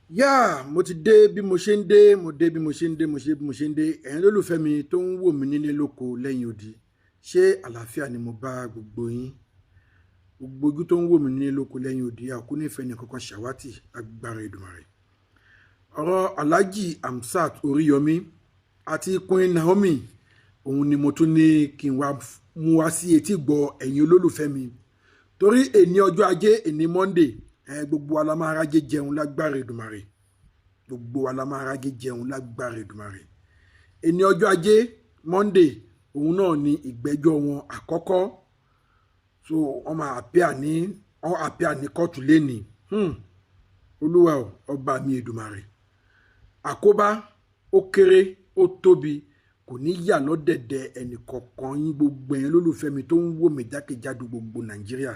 Mo ti dé bí mo ṣe ń dé, mo dé bí mo ṣe ń dé, mo ṣe bí mo ṣe ń dé. Ẹ̀yin lólùfẹ́ mi tó ń wò mí nílé lóko lẹ́yìn odi. Ṣé àlàáfíà ni mo bá gbogbo yín? Gbogbo ojú tó ń wò mí nílé lóko lẹ́yìn odi, a kò nífẹ̀ẹ́ ní kankan ṣàwátì agbára Èdùmàrè. Ọ̀rọ̀ Alhaji Hamzat Oríyọmí àti Queen Naomi, òun ni mo tún ní kí n wá mú wá sí etí gbọ́ ẹ̀yin olólùfẹ́ mi. Torí èní ọjọ́ ajé, èní Monday, gbogbo wa la máa rájé jẹun lágbára Èdùmàrè. Gbogbo wa la máa rájé jẹun lágbára Èdùmàrè. Èní ọjọ́ ajé Monday, òun náà ni ìgbẹ́jọ́ wọn àkọ́kọ́. So wọ́n máa àpíà ní kóòtù lénìí. Olúwa ọba mi Èdùmàrè. Àkóbá ó kéré ó tóbi kò ní yà lọ́dẹ̀dẹ̀ ẹnì kọ̀ọ̀kan yín gbogbo ẹ̀yin lólùfẹ́ mi tó ń wò mí jákèjádò gbogbo Nàìjíríà.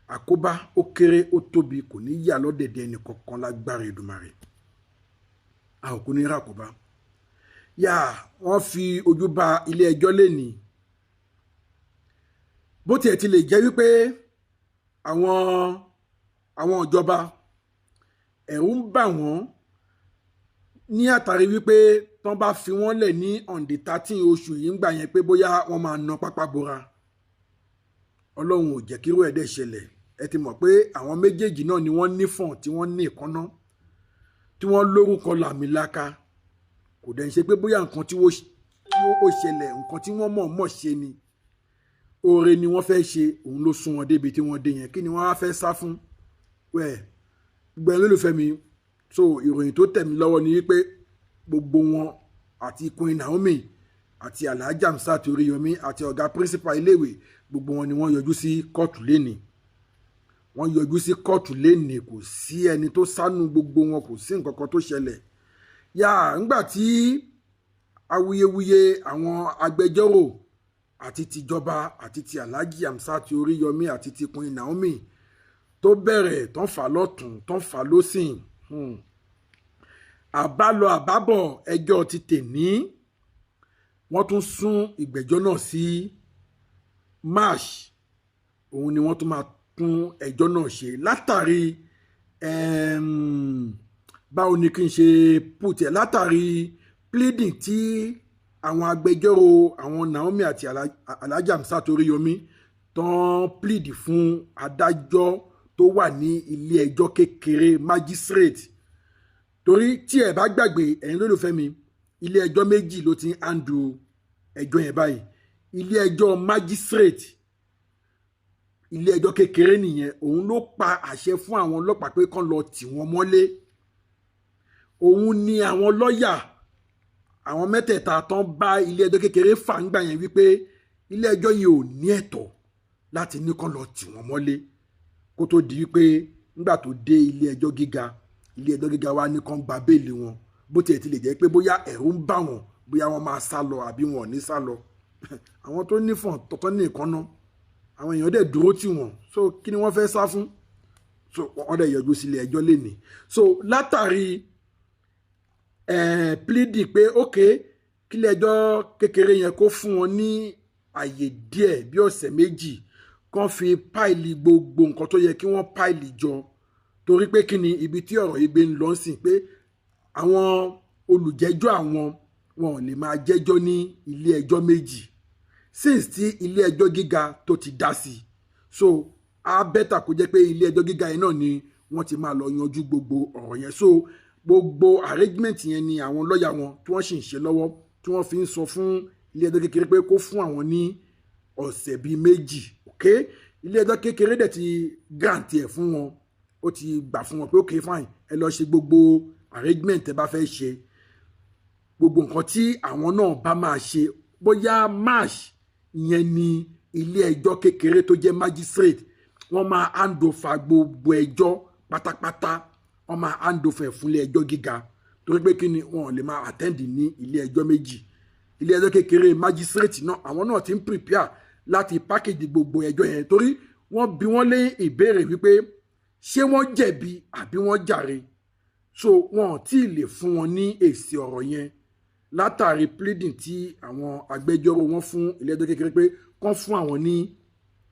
Àkóbá ó kéré ó tóbi kò ní yà lọ́dẹ̀dẹ̀ ẹnì kọ̀ọ̀kan lágbára Èdùmàrè. A ò kú ní ràkóbá. Wọ́n fi ojú ba ilé ẹjọ́ lénìí. Bó tiẹ̀ ti lè jẹ́ wípé àwọn ìjọba ẹ̀rù ń bà wọ́n ní àtàrí wípé tán bá fi wọ́n lẹ̀ ní on the 13 oṣù yìí ń gbà yẹn pé bóyá wọ́n máa na pápá bora. Ọlọ́run ò jẹ́ kírú ẹ̀dẹ̀ ṣẹlẹ̀. Ẹ ti mọ̀ pé àwọn méjèèjì náà ni wọ́n nífọ̀n tí wọ́n ní ìkànnà tí wọ́n lórúkọ làmìlaka. Kò dẹ̀ ń ṣe pé bóyá nǹkan tí ó ṣẹlẹ̀ nǹkan tí wọ́n mọ̀ ṣe ni. Oore ni wọ́n fẹ́ ṣe, òun ló sún wọn débi tí wọ́n dé yẹn. Kí ni wọ́n á fẹ́ sá fún? Gbogbo ẹ̀yin olólùfẹ́ mi, so ìròyìn tó tẹ̀ mí lọ́wọ́ ni wípé gbogbo wọn àti Queen Naomi àti Alhaji Hamzat Oríyọmí àti ọ̀gá principal iléèwé gbogbo wọn ni wọ́n yọjú sí kóòtù lénìí. Wọ́n yọjú sí kóòtù lénìí, kò sí ẹni tó sánú gbogbo wọn, kò sí nǹkan kan tó ṣẹlẹ̀. Ńgbà tí awuyewuye àwọn agbẹjọ́rò àti tìjọba àti ti Alhaji Hamzat Oríyọmí àti ti Queen Naomi tó bẹ̀rẹ̀ tán fà lọ́tùn tán fà lósìn. Àbálọ àbábọ̀ ẹjọ́ ti tèní. Wọ́n tún sún ìgbẹ́jọ́ náà sí March. Òun ni wọ́n tún máa tún ẹjọ́ náà ṣe látàrí báwo ni kí n ṣe put ẹ̀, látàrí pleading tí àwọn agbẹjọ́rò àwọn Naomi àti Alhaji Hamzat Oríyọmí tán plead fún adájọ́ tó wà ní ilé ẹjọ́ kékeré magistrate. Torí tí ẹ bá gbàgbé ẹ̀yin lólùfẹ́ mi, ilé ẹjọ́ méjì ló ti ń handle ẹjọ́ yẹn báyìí. Ilé ẹjọ́ magistrate, ilé ẹjọ́ kékeré nìyẹn, òun ló pa àṣẹ fún àwọn ọlọ́pàá pé kán lọ tì wọ́n mọ́lé. Òun ni àwọn lọ́ọ̀yà àwọn mẹ́tẹ̀ẹ̀ta tán bá ilé ẹjọ́ kékeré fà ń gbà yẹn wípé ilé ẹjọ́ yìí ò ní ẹ̀tọ́ láti ní kán lọ tì wọ́n mọ́lé, kó tó di wípé nígbà tó dé ilé ẹjọ́ gíga wa ní kán gba béèlì wọn. Bó tiẹ̀ ti lè jẹ́ pé bóyá ẹ̀rù ń bà wọ́n bóyá wọ́n máa sá lọ àbí wọn ò ní sá lọ. Àwọn tó nífọ̀n tọ́tọ́ ní ìkànnà, àwọn èèyàn dẹ̀ dúró tì wọ́n, so kí ni wọ́n fẹ́ sá fún? So wọ́n dẹ̀ yọjú sílé ẹjọ́ lénìí. So látàrí pleading pé kílé ẹjọ́ kékeré yẹn kó fún wọn ní àyè díẹ̀ bí ọ̀sẹ̀ méjì kán fi páìlì gbogbo nǹkan tó yẹ kí wọ́n páìlì jọ. Torí pé kí ni ibi tí ọ̀rọ̀ yìí gbé ń lọ sí pé àwọn olùjẹ́jọ́ wọn ò lè máa jẹ́jọ́ ní ilé ẹjọ́ méjì since tí ilé ẹjọ́ gíga tó ti dá sí. So á bẹ́tà kó jẹ́ pé ilé ẹjọ́ gíga yẹn náà ni wọ́n ti máa lọ yanjú gbogbo ọ̀rọ̀ yẹn. So gbogbo arrangement yẹn ni àwọn lọ́ọ̀yà wọn tí wọ́n sì ń ṣe lọ́wọ́ tí wọ́n fi ń sọ fún ilé ẹjọ́ kékeré pé kó fún àwọn ní ọ̀sẹ̀ bíi méjì. Ilé ẹjọ́ kékeré dẹ̀ ti grant ẹ̀ fún wọn, ó ti gbà fún wọn pé fine, ẹ lọ ṣe gbogbo arrangement tẹ́ bá fẹ́ ṣe, gbogbo nǹkan tí àwọn náà bá máa ṣe. Bóyá March ìyẹn ni ilé ẹjọ́ kékeré tó jẹ́ magistrate wọ́n máa hand over gbogbo ẹjọ́ pátápátá, wọ́n máa hand over fún ilé ẹjọ́ gíga. Torí pé kí ni wọn ò lè máa attend ní ilé ẹjọ́ méjì. Ilé ẹjọ́ kékeré magistrate náà àwọn náà ti ń prepare láti package gbogbo ẹjọ́ yẹn. Torí wọ́n bi wọ́n lé ìbéèrè wípé ṣé wọ́n jẹ̀bi àbí wọ́n jàre. So wọn ò tí ì lè fún wọn ní èsì ọ̀rọ̀ yẹn látàrí pleading tí àwọn agbẹjọ́rò wọn fún ilé ẹjọ́ kékeré pé kán fún àwọn ní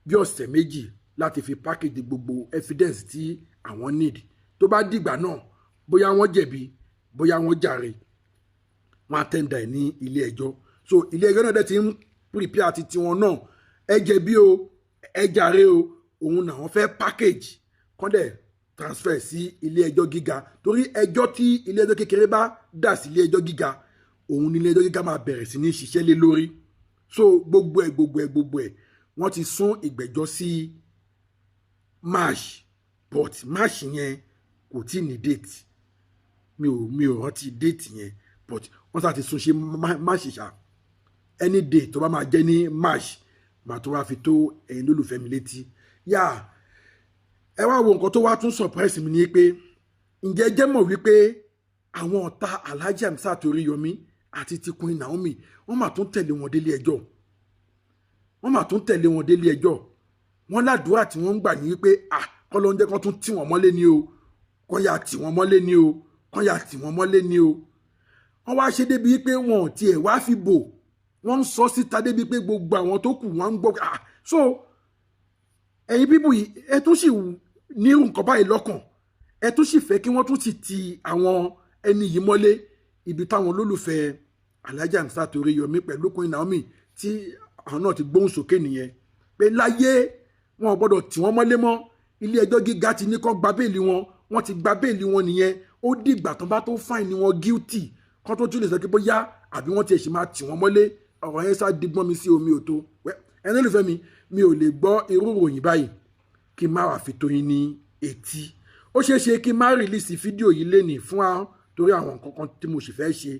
bí ọ̀sẹ̀ méjì láti fi package gbogbo evidence tí àwọn need. Tó bá dìgbà náà bóyá wọ́n jẹ̀bi bóyá wọ́n jàre wọ́n á tẹ́ndà ẹ̀ ní ilé ẹjọ́ so ilé ẹjọ́ náà dẹ̀ ti ń prepare àti tiwọn náà ẹ jẹ̀bi o ẹ jàre o òun náà wọ́n fẹ́ package kọ́ dẹ̀ transfer sí ilé ẹjọ́ gíga torí ẹjọ́ tí ilé ẹjọ́ kékeré bá dà sí ilé ẹjọ́ gíga òun ní ilé ẹjọ́ gíga máa bẹ̀rẹ̀ sí ní ṣiṣẹ́ lé lórí so gbogbo ẹ̀ wọ́n ti sún ìgbẹ́jọ́ sí March but March yẹn kò tí ní date mi ò rántí date yẹn but wọ́n sá ti sún ṣe March ṣá any day tó bá máa jẹ́ ní March màá tó wá fi tó ẹ̀yin lólùfẹ́ mi létí yá ẹ wá wo nǹkan tó wá tún surprise mi ni pé ǹjẹ́ jẹ́ mọ̀ wípé àwọn ọ̀tá Alhaji Hamzat Oríyọmí àti ti Queen Naomi wọ́n mà tún tẹ̀lé wọn délé ẹjọ́ wọ́n ládùúrà tí wọ́n ń gbà ní wípé kọ́ ló ń jẹ́ kó tún tì wọ́n mọ́lé ni o kọ́ ya tì wọ́n mọ́lé ni o kọ́ ya tì wọ́n mọ́lé ni o wọ́n wá ṣe débi pé wọn ò tiẹ̀ wá fi bò wọ́n ń sọ síta débi pé gbogbo àwọn tó kù wọ́n ń gbọ́ so ẹ̀yin bíbù yìí ẹ tún sì ní nǹkan báyìí lọ́kàn ẹ tún sì fẹ́ kí wọ́n tún ti àwọn ẹni yìí mọ́lé ibi táwọn olólùfẹ́ Alhaji Hamzat Oríyọmí pẹ̀lú Queen Naomi tí àwọn náà ti gbóhùn sókè nìyẹn pé láyé wọn ò gbọ́dọ̀ tì wọ́n mọ́lé mọ́ ilé ẹjọ́ gíga ti ní kó gba béèlì wọn ti gba béèlì wọn nìyẹn ó dìgbà tó bá tó fáìn ni wọn guilty kó tó tún lè sọ pé bóyá àbí wọ́n ti ẹ̀ sì máa tì wọ́n mọ́lé ọ̀rọ̀ yẹn sá digbọ́n mi sí omi òtó ẹni olùfẹ́ mi ò lè gbọ́ irú ìròyìn báyìí kí n má wàá fi tóyin ní etí ó ṣeé ṣe kí n má rìlíìsì fídíò yìí lénìí fún wa torí àwọn nǹkan kan tí mo sì fẹ́ ṣe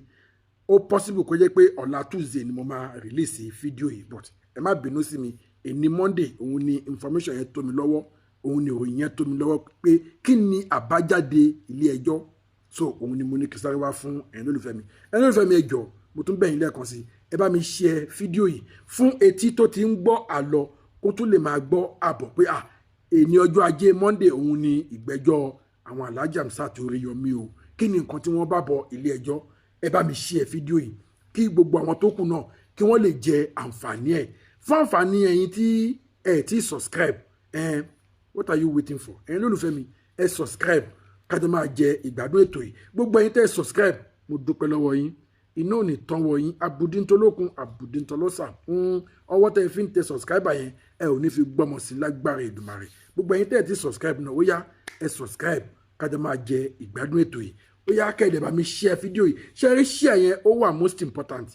ó possible kó jẹ́ pé ọ̀la Tuesday ni mo máa rìlíìsì fídíò yìí but ẹ má bínú sí mi èní Monday òun ni information yẹn tó mi lọ́wọ́ òun ni ìròyìn yẹn tó mi lọ́wọ́ pé kí ni àbájáde ilé ẹjọ́ so òun ni mo ní kí sáré wá fún ẹ̀yin olùfẹ́ mi ẹ jọ̀ọ́ mo tún bẹ̀ yín lẹ́ẹ̀kan sí ẹ bá mi share fídíò yìí fún etí tó ti ń gbọ́ àlọ kó tún lè máa gbọ́ àbọ̀ pé èní ọjọ́ ajé Monday òun ni ìgbẹ́jọ́ àwọn Alhaji Hamzat Oríyọmí o kí ni nǹkan tí wọ́n bá bọ̀ ilé ẹjọ́ ẹ bá mi share fídíò yìí kí gbogbo àwọn tó kù náà kí wọ́n lè jẹ àǹfààní ẹ̀ fún àǹfààní ẹ̀yin tí ẹ ti subscribe what are you waiting for ẹ̀yin lólùfẹ́ mi ẹ subscribe kájọ máa jẹ ìgbádùn ètò yìí gbogbo ẹ̀yin tẹ́ ẹ subscribe mo dúpẹ́ lọ́wọ́ yín iná ò ní tán wọ yín abudintolókun abudintolọ́sà ọwọ́ tẹ́ ẹ fi ń tẹ subscriber yẹn ẹ ò ní fi gbọ́mọ sí lágbára Èdùmàrè gbogbo ẹ̀yin tẹ́ ẹ ti subscribe náà ó yá ẹ subscribe kájọ máa jẹ ìgbádùn ètò yìí ó yá kẹ́ẹ̀dẹ̀ bá mi share fídíò yìí share yẹn ó wà most important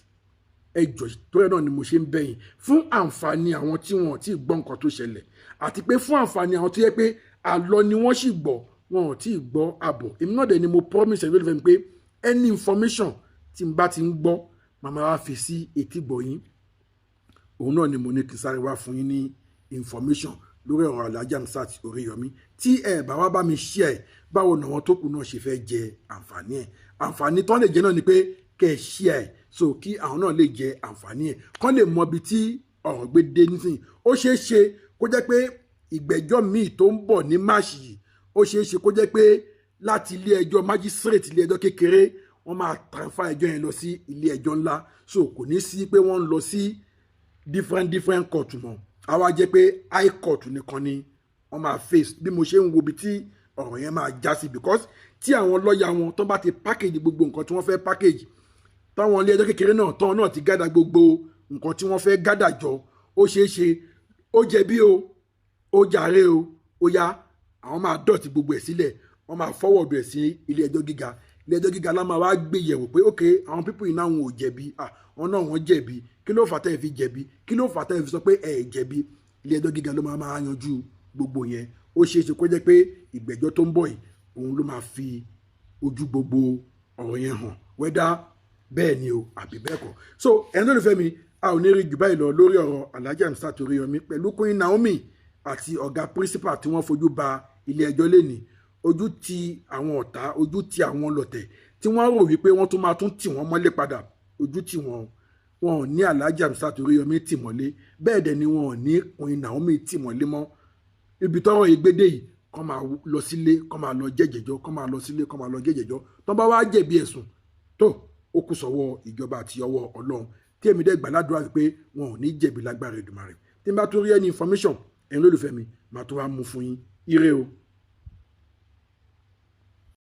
ẹ jọ̀ọ́ tó yẹ náà ni mo ṣe ń bẹ̀ yín fún àǹfààní àwọn tí wọn ò tí ì gbọ́ nǹkan tó ṣẹlẹ̀ àti pé fún àǹfààní àwọn tó yẹ pé àlọ ni wọ́n sì gbọ́ wọn ò tí ì gbọ́ àbọ̀ èmi náà dẹ̀ ni mo promise ẹ̀ lórí pé any information tí n bá ti ń gbọ́ màmá wa fi sí etí gbọ́ yín òun náà ni mo ní kí n sáré wá fún yín ní information lórí ọ̀rọ̀ Alhaji Hamzat Oríyọmí tí ẹ bá wá bá mi share báwo ni àwọn tó kù náà ṣe fẹ́ jẹ àǹfààní ẹ̀ àǹfààní tó lè jẹ náà ni pé kẹ́ ẹ share so kí àwọn náà lè jẹ àǹfààní ẹ̀ kán lè mọ ibi tí ọ̀rọ̀ gbé dé nísìnyí ó ṣeé ṣe kó jẹ́ pé ìgbẹ́jọ́ míì tó ń bọ̀ ní máàṣì yìí ó ṣeé ṣe kó jẹ́ pé láti ilé ẹjọ́ májísírèètì ilé ẹjọ́ kékeré wọ́n máa transfer ẹjọ́ yẹn lọ sí ilé ẹjọ́ ńlá so kò ní sí pé wọ́n ń lọ sí different court mọ́ àwa jẹ́ pé high court nìkan ni wọ́n máa face bí mo ṣe ń wo ibi tí ọ̀rọ̀ yẹn máa já sí because tí àwọn lọ́ọ̀yà wọn tó bá ti package gbogbo nǹkan tí wọ́n fẹ́ package táwọn ilé ẹjọ́ kékeré náà tán náà ti gádà gbogbo nǹkan tí wọ́n fẹ́ gádà jọ ó ṣeé ṣe ó jẹ̀bi o ó jàre o ó yá àwọn máa dọ̀tí gbogbo ẹ̀ sílẹ̀ wọ́n máa forward ẹ̀ sí ilé ẹjọ́ gíga ilé ẹjọ́ gíga la máa wá gbé yẹ̀wò pé ok àwọn pípọ̀ yìí náà wọn ò jẹ̀bi wọn náà wọ́n jẹ̀bi kí ló fà tẹ́ ẹ fi jẹ̀bi kí ló fà tẹ́ ẹ fi sọ pé ẹ jẹ̀bi ilé ẹjọ́ gíga ló máa yanjú gbogbo yẹn ó ṣeé ṣe kó jẹ́ pé ìgbẹ́jọ́ tó ń bọ̀ yìí òun ló máa fi ojú gbogbo ọ̀rọ̀ yẹn hàn wẹ́dá bẹ́ẹ̀ ni o àbí bẹ́ẹ̀ kọ́ so ẹni olùfẹ́ mi a ò ní rí jù báyìí lọ lórí ọ̀rọ̀ Alhaji Hamzat Oríyọmí pẹ̀lú Queen Naomi àti ọ̀gá principal tí wọ́n fojú ba ilé ẹjọ́ lénìí ojú ti àwọn ọ̀tá ojú ti àwọn lọ̀tẹ̀ tí wọ́n rò wípé wọ́n tún máa tún tì wọ́n mọ́lé padà ojú tí wọn ò ní Alhaji Hamzat Oríyọmí tì mọ́lé bẹ́ẹ̀ dẹ̀ ni wọn ò ní Queen Naomi tì mọ́lé mọ́ ibi tọ́rọ̀ ìgbédè yìí kọ́ máa lọ sílé kọ́ máa lọ jẹ́jẹ̀jọ́ kọ́ máa lọ sílé kọ́ máa lọ jẹ́jẹ̀jọ́ tó bá wá jẹ̀bi ẹ̀sùn tó ó kù sọ́wọ́ ìjọba àti ọwọ́ Ọlọ́run tí èmi dẹ́ gbàládùra pé wọn ò ní jẹ̀bi lágbára Èdùmàrè tí n bá tún rí ẹni information ẹ̀yin lólùfẹ́ mi màá tún wá mú fún yín ire o.